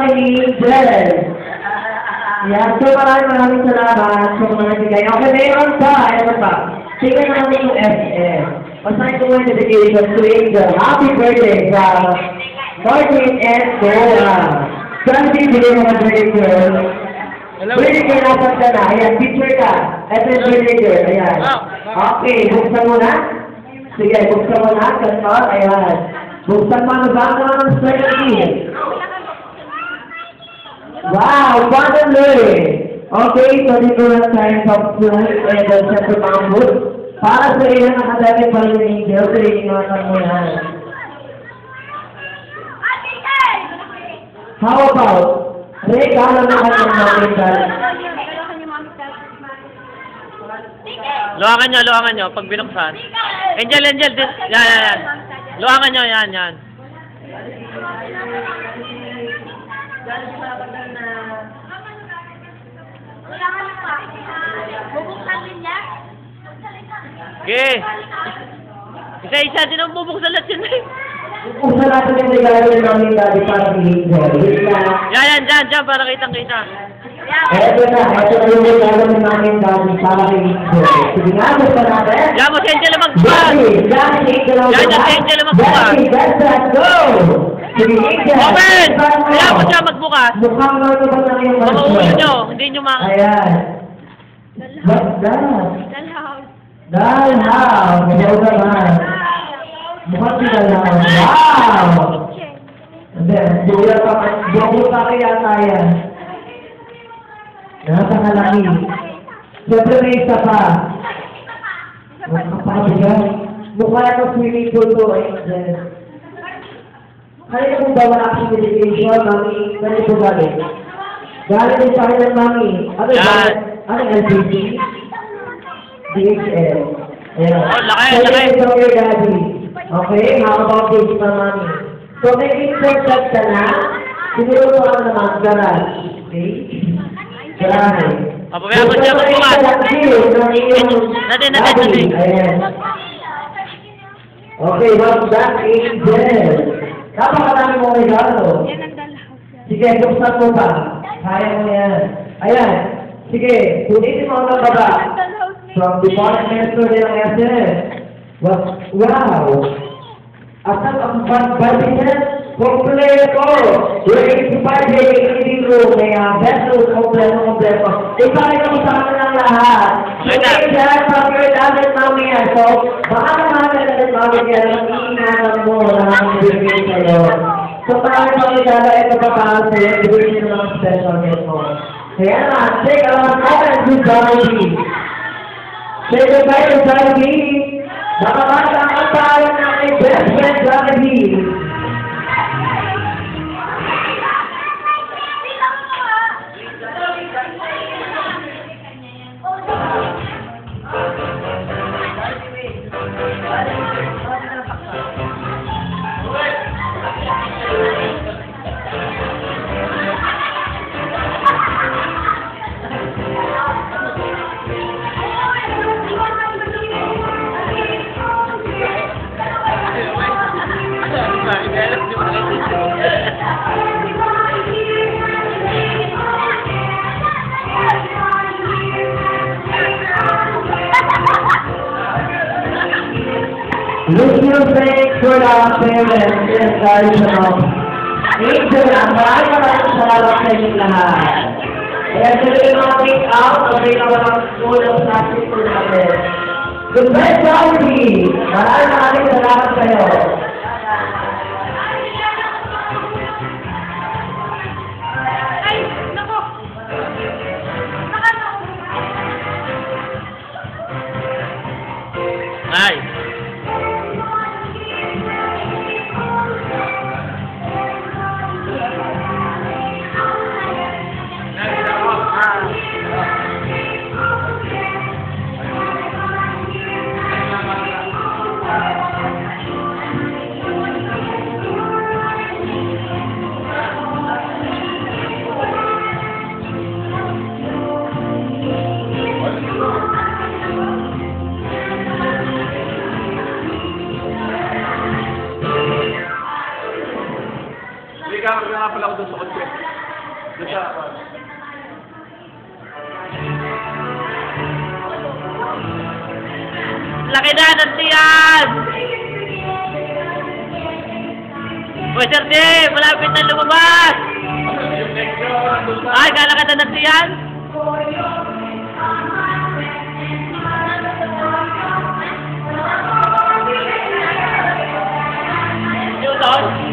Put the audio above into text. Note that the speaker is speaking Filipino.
kami ni Angel. Yan, so maraming salamat sa mga nagbigay. Okay, meron pa, ito pa. Tingnan namin yung FF. Masaya ko yung dedication to Angel. Happy birthday from Martin and Cora. Saan bibigay mga birthday girl? Birthday girl, nasan ka na? Ayan, picture ka. Ito yung birthday girl, ayan. Okay, buksan mo na. Sige, buksan mo na. Ganun, ayan. Buksan mo na ba naman ang swerte? Wow, finally! Okay, so dito na tayo sa food and siyempre mga food. Para sa ilang academic pa rin yung Angel, so ingatan mo yan. How about, regalo naman yung mga Angel? Luwangan nyo, pag binuksan. Angel, yan. Luwangan nyo, yan. Bubuksan din niya? Okay. Isa-isa, sino bubuksan lahat yun? Buksan natin yung regalo ng namin daddy para kay Angel. Yan, para kitang-kita. Ito na yung regalo ng namin daddy para kay Angel. Sige nga, buksan natin. Yan mo si Angel magbukas. Yan si Angel magbukas. Let's go! Sige, Angel. Open! Kaya mo siya magbukas. Mukhang na ito ba na yung mga ulo nyo, hindi nyo mga... Ayan. What's that? Dollhouse. Ikaw naman. Mukhang si Dollhouse. Wow! Hindi, buong pa kaya tayo. Napakalaki. Siyempre may isa pa. Napakabigat. Mukha ng swimming pool to, Angel. Kaya kung ba wala akong dedication, mami, ganito galing. Galing din sa akin ng mami. Ano yung LPG? DHL. Ayan. Oh, laki. Kaya ito your daddy. Okay, how about this pa, mami? So, may insert ka na. Siguro ko ang naman, garage. Okay? Garage. Papabayaan mo siya magbukas. Natin. Ayan. Okay, what's that, Angel? Napakadami mong regalo. Sige, buksan mo pa. Kaya mo yan. Ayan. Sige, punitin mo ang baba. From Department Store ng SS. Wow! Asan ang budget? Kompleto! Yung 85 meeting room, may vessel, kompleto. Ipakita mo sa akin ang lahat. Okay, dyan, pag-your damit mamaya. So, baka naman natin mamaya, mag-iingatan mo na ang bibigay sa'yo. So, parang pag-idala, ito pa para sa'yo, bibigay ng mga special guest mo. Kaya na, take a moment to Jollibee. Say goodbye to Jollibee. Baka ang tayo ng my best friend Jollibee. Lucio, thanks for the parents and traditional. Angel, maraming salamat sa inyong lahat. Kaya tuloy yung mga take-out, okay na walang kulang sa ating po natin. Goodbye, Jollibee! Maraming salamat sa'yo. Nice. Ikaw, nga pala ako doon sa kotse. Laki na, nandiyan! Uy, Sir Jim, malapit na lumabas! Ay, kala ka na nandiyan? Yung doon?